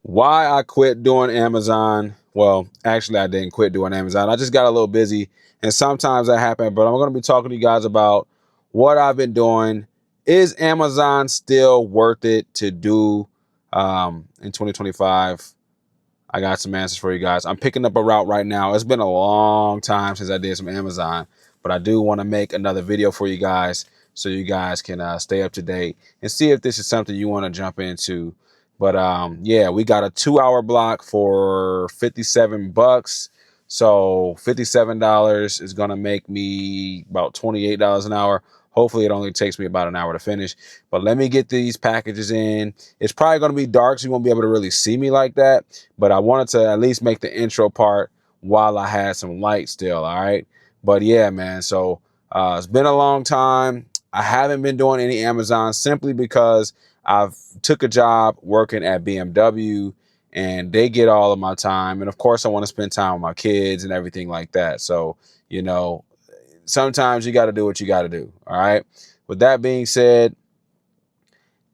Why I quit doing Amazon. Well, actually, I didn't quit doing Amazon. I just got a little busy, and sometimes that happens. But I'm going to be talking to you guys about what I've been doing. Is Amazon still worth it to do in 2025? I got some answers for you guys. I'm picking up a route right now. It's been a long time since I did some Amazon, but I do want to make another video for you guys so you guys can stay up to date and see if this is something you want to jump into. But yeah, we got a 2-hour block for 57 bucks. So $57 is going to make me about $28 an hour. Hopefully it only takes me about an hour to finish. But let me get these packages in. It's probably going to be dark, so you won't be able to really see me like that. But I wanted to at least make the intro part while I had some light still, all right? But yeah, man, so it's been a long time. I haven't been doing any Amazon simply because I've took a job working at BMW and they get all of my time. And of course, I want to spend time with my kids and everything like that. So, you know, sometimes you got to do what you got to do, all right? With that being said,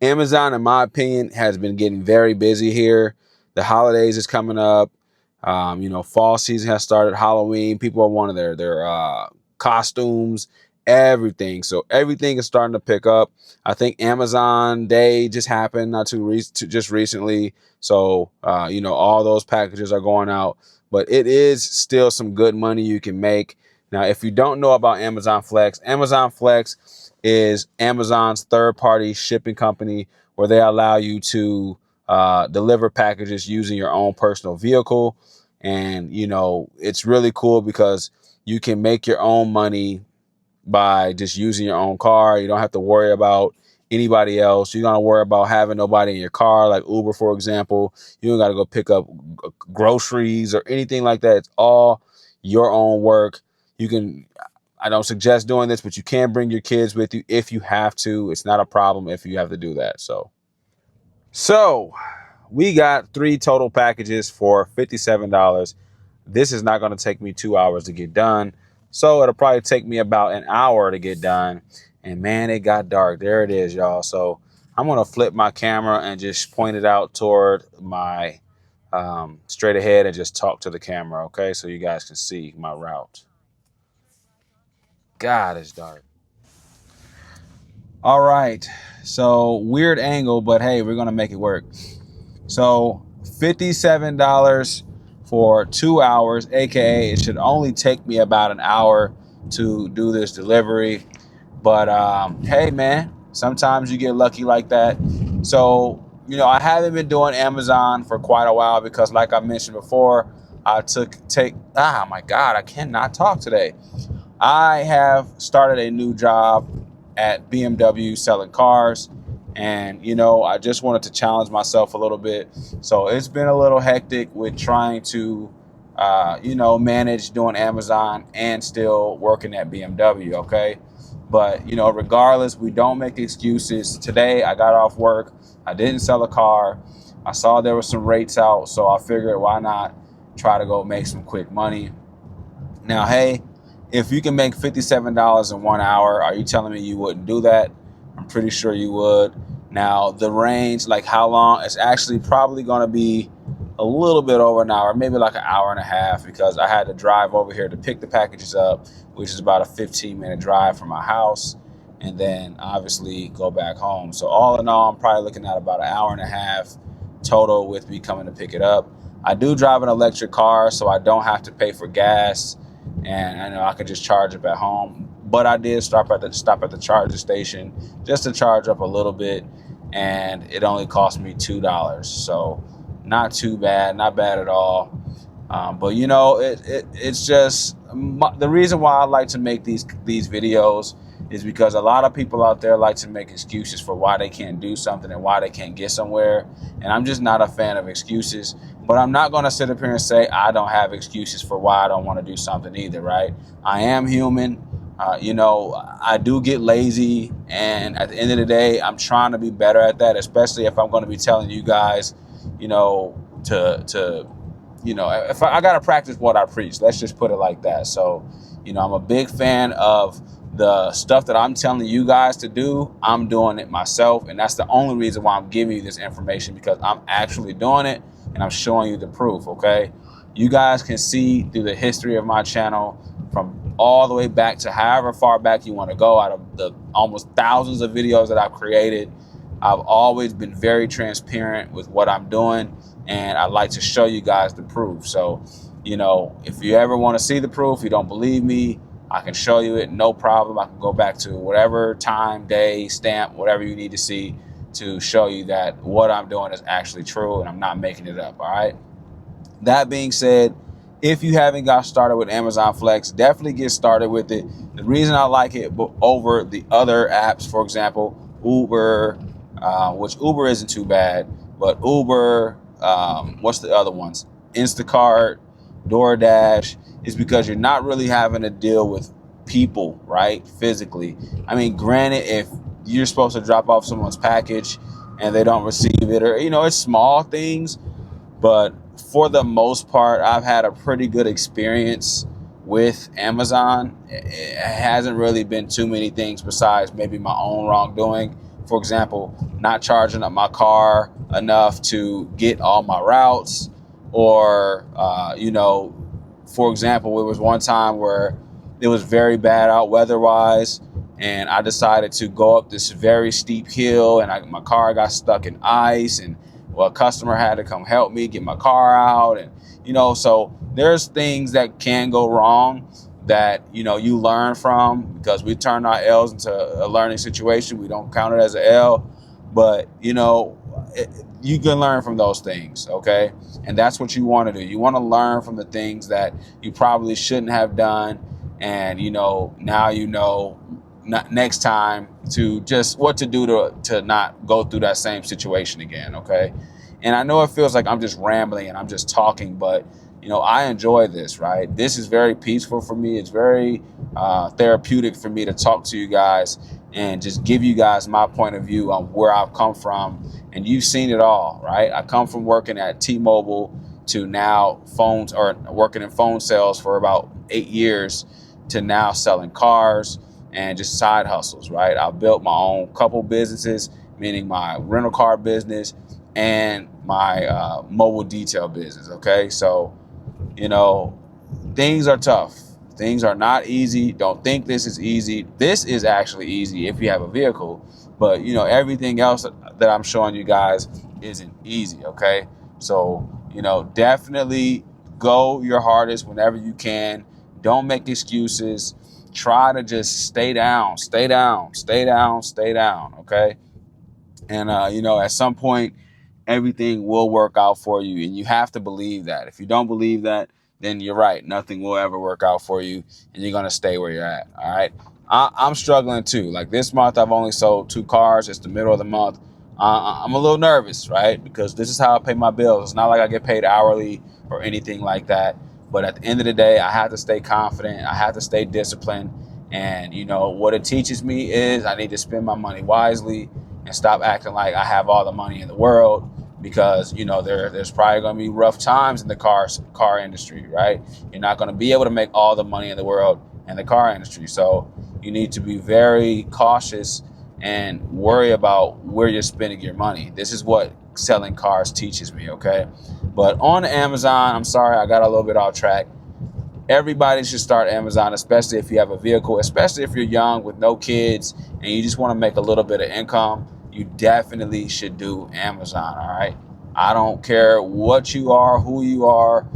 Amazon, in my opinion, has been getting very busy here. The holidays is coming up. Fall season has started. Halloween, people are wanting their costumes, everything. So everything is starting to pick up. I think Amazon Day just happened just recently. So all those packages are going out. But it is still some good money you can make. Now, if you don't know about Amazon Flex is Amazon's third-party shipping company where they allow you to deliver packages using your own personal vehicle. And, it's really cool because you can make your own money by just using your own car. You don't have to worry about anybody else. You don't have to worry about having nobody in your car, like Uber, for example. You don't got to go pick up groceries or anything like that. It's all your own work. I don't suggest doing this, but you can bring your kids with you if you have to. It's not a problem if you have to do that. So we got 3 total packages for $57. This is not going to take me 2 hours to get done. So it'll probably take me about an hour to get done. And man, it got dark. There it is, y'all. So I'm going to flip my camera and just point it out toward my straight ahead and just talk to the camera. Okay. So you guys can see my route. God, it's dark. All right. So weird angle, but hey, we're going to make it work. So $57 for 2 hours, aka it should only take me about an hour to do this delivery. But hey, man, sometimes you get lucky like that. So, I haven't been doing Amazon for quite a while because, like I mentioned before, my God, I cannot talk today. I have started a new job at BMW selling cars. And, I just wanted to challenge myself a little bit. So it's been a little hectic with trying to, manage doing Amazon and still working at BMW. Okay. But, regardless, we don't make excuses. Today, I got off work. I didn't sell a car. I saw there were some rates out. So I figured, why not try to go make some quick money? Now, hey, if you can make $57 in 1 hour, are you telling me you wouldn't do that? I'm pretty sure you would. Now, the range, like how long, it's actually probably going to be a little bit over an hour, maybe like an hour and a half, because I had to drive over here to pick the packages up, which is about a 15-minute drive from my house, and then obviously go back home. So all in all, I'm probably looking at about an hour and a half total with me coming to pick it up. I do drive an electric car, so I don't have to pay for gas, and I know I could just charge up at home. But I did stop at the charger station just to charge up a little bit, and it only cost me $2. So not too bad, not bad at all. But it's just the reason why I like to make these videos is because a lot of people out there like to make excuses for why they can't do something and why they can't get somewhere. And I'm just not a fan of excuses. But I'm not going to sit up here and say I don't have excuses for why I don't want to do something either, right? I am human. I do get lazy, and at the end of the day, I'm trying to be better at that, especially if I'm going to be telling you guys, if I got to practice what I preach, let's just put it like that. So, I'm a big fan of the stuff that I'm telling you guys to do. I'm doing it myself, and that's the only reason why I'm giving you this information, because I'm actually doing it. and I'm showing you the proof, okay? You guys can see through the history of my channel from all the way back to however far back you want to go, out of the almost thousands of videos that I've created. I've always been very transparent with what I'm doing, and I like to show you guys the proof. So, you know, if you ever want to see the proof, you don't believe me, I can show you it, no problem. I can go back to whatever time, day, stamp, whatever you need to see to show you that what I'm doing is actually true and I'm not making it up, all right? That being said, if you haven't got started with Amazon Flex, definitely get started with it. The reason I like it over the other apps, for example, Uber, which Uber isn't too bad, but Uber, what's the other ones? Instacart, DoorDash, is because you're not really having to deal with people, right? Physically. I mean, granted, if you're supposed to drop off someone's package and they don't receive it, or, you know, it's small things, but for the most part, I've had a pretty good experience with Amazon. It hasn't really been too many things besides maybe my own wrongdoing. For example, not charging up my car enough to get all my routes, or, you know, for example, it was one time where it was very bad out weather-wise, and I decided to go up this very steep hill, and my car got stuck in ice, and well, a customer had to come help me get my car out. And, you know, so there's things that can go wrong that, you know, you learn from, because we turn our L's into a learning situation. We don't count it as an L, but, you know, you can learn from those things, okay? And that's what you want to do. You want to learn from the things that you probably shouldn't have done. And, you know, now you know next time to just what to do to not go through that same situation again, okay? And I know it feels like I'm just rambling and I'm just talking, but, you know, I enjoy this, right? This is very peaceful for me. It's very therapeutic for me to talk to you guys and just give you guys my point of view on where I've come from. And you've seen it all, right? I come from working at T-Mobile to now phones, or working in phone sales for about 8 years, to now selling cars and just side hustles, right? I built my own couple businesses, meaning my rental car business and my mobile detail business, okay? So, you know, things are tough. Things are not easy. Don't think this is easy. This is actually easy if you have a vehicle, but, you know, everything else that I'm showing you guys isn't easy, okay? So, you know, definitely go your hardest whenever you can. Don't make excuses. Try to just stay down, okay? And, you know, at some point, everything will work out for you, and you have to believe that. If you don't believe that, then you're right. Nothing will ever work out for you, and you're going to stay where you're at, all right? I'm struggling too. Like this month, I've only sold 2 cars. It's the middle of the month. I'm a little nervous, right? Because this is how I pay my bills. It's not like I get paid hourly or anything like that. But at the end of the day, I have to stay confident. I have to stay disciplined. And, you know, what it teaches me is I need to spend my money wisely and stop acting like I have all the money in the world, because, you know, there's probably going to be rough times in the car industry, right? You're not going to be able to make all the money in the world in the car industry. So you need to be very cautious and worry about where you're spending your money. This is what selling cars teaches me, okay? But on Amazon, I'm sorry, I got a little bit off track. Everybody should start Amazon, especially if you have a vehicle, especially if you're young with no kids and you just want to make a little bit of income. You definitely should do Amazon, all right? I don't care what you are, who you are,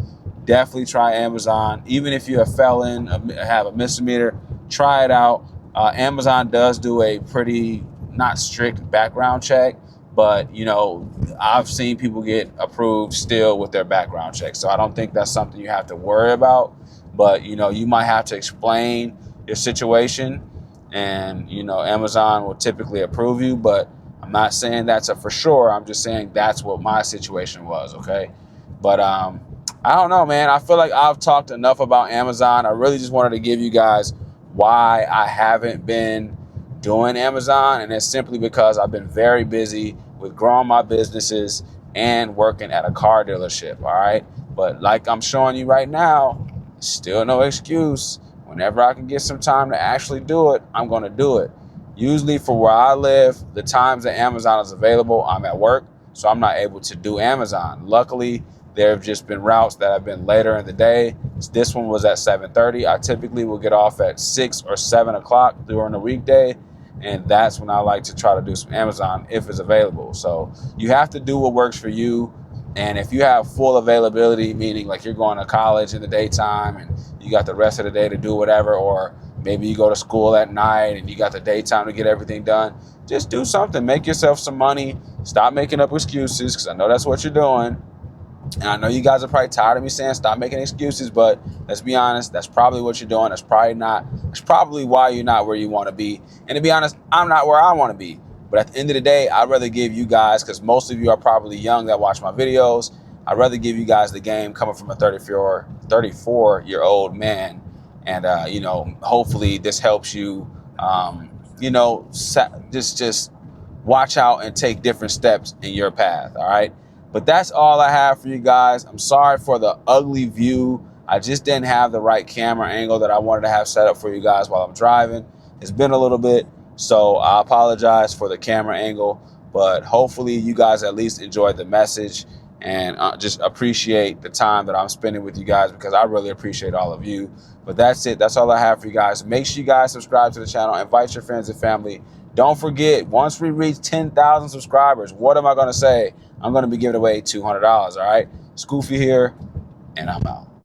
definitely try Amazon. Even if you're a felon, have a misdemeanor, try it out. Amazon does do a pretty not strict background check, but, you know, I've seen people get approved still with their background check. So I don't think that's something you have to worry about. But, you know, you might have to explain your situation, and, you know, Amazon will typically approve you. But I'm not saying that's a for sure. I'm just saying that's what my situation was, okay? But I don't know, man. I feel like I've talked enough about Amazon. I really just wanted to give you guys why I haven't been doing Amazon, and it's simply because I've been very busy with growing my businesses and working at a car dealership, all right? But like I'm showing you right now, still no excuse. Whenever I can get some time to actually do it, I'm going to do it. Usually for where I live, the times that Amazon is available, I'm at work. so I'm not able to do Amazon. Luckily, there have just been routes that have been later in the day. This one was at 7:30. I typically will get off at 6 or 7 o'clock during the weekday, and that's when I like to try to do some Amazon if it's available. So you have to do what works for you. And if you have full availability, meaning like you're going to college in the daytime and you got the rest of the day to do whatever, or maybe you go to school at night and you got the daytime to get everything done, just do something. Make yourself some money. Stop making up excuses, because I know that's what you're doing. And I know you guys are probably tired of me saying stop making excuses, but let's be honest, that's probably what you're doing. That's probably why you're not where you want to be. And to be honest, I'm not where I want to be. But at the end of the day, I'd rather give you guys, because most of you are probably young that watch my videos, I'd rather give you guys the game coming from a 34-year-old man. And, hopefully this helps you, just watch out and take different steps in your path, all right? But that's all I have for you guys. I'm sorry for the ugly view. I just didn't have the right camera angle that I wanted to have set up for you guys while I'm driving. It's been a little bit, so I apologize for the camera angle, but hopefully you guys at least enjoyed the message and just appreciate the time that I'm spending with you guys, because I really appreciate all of you. But that's it. That's all I have for you guys. Make sure you guys subscribe to the channel. Invite your friends and family. Don't forget, once we reach 10,000 subscribers, what am I going to say? I'm going to be giving away $200, all right? Scoofy here, and I'm out.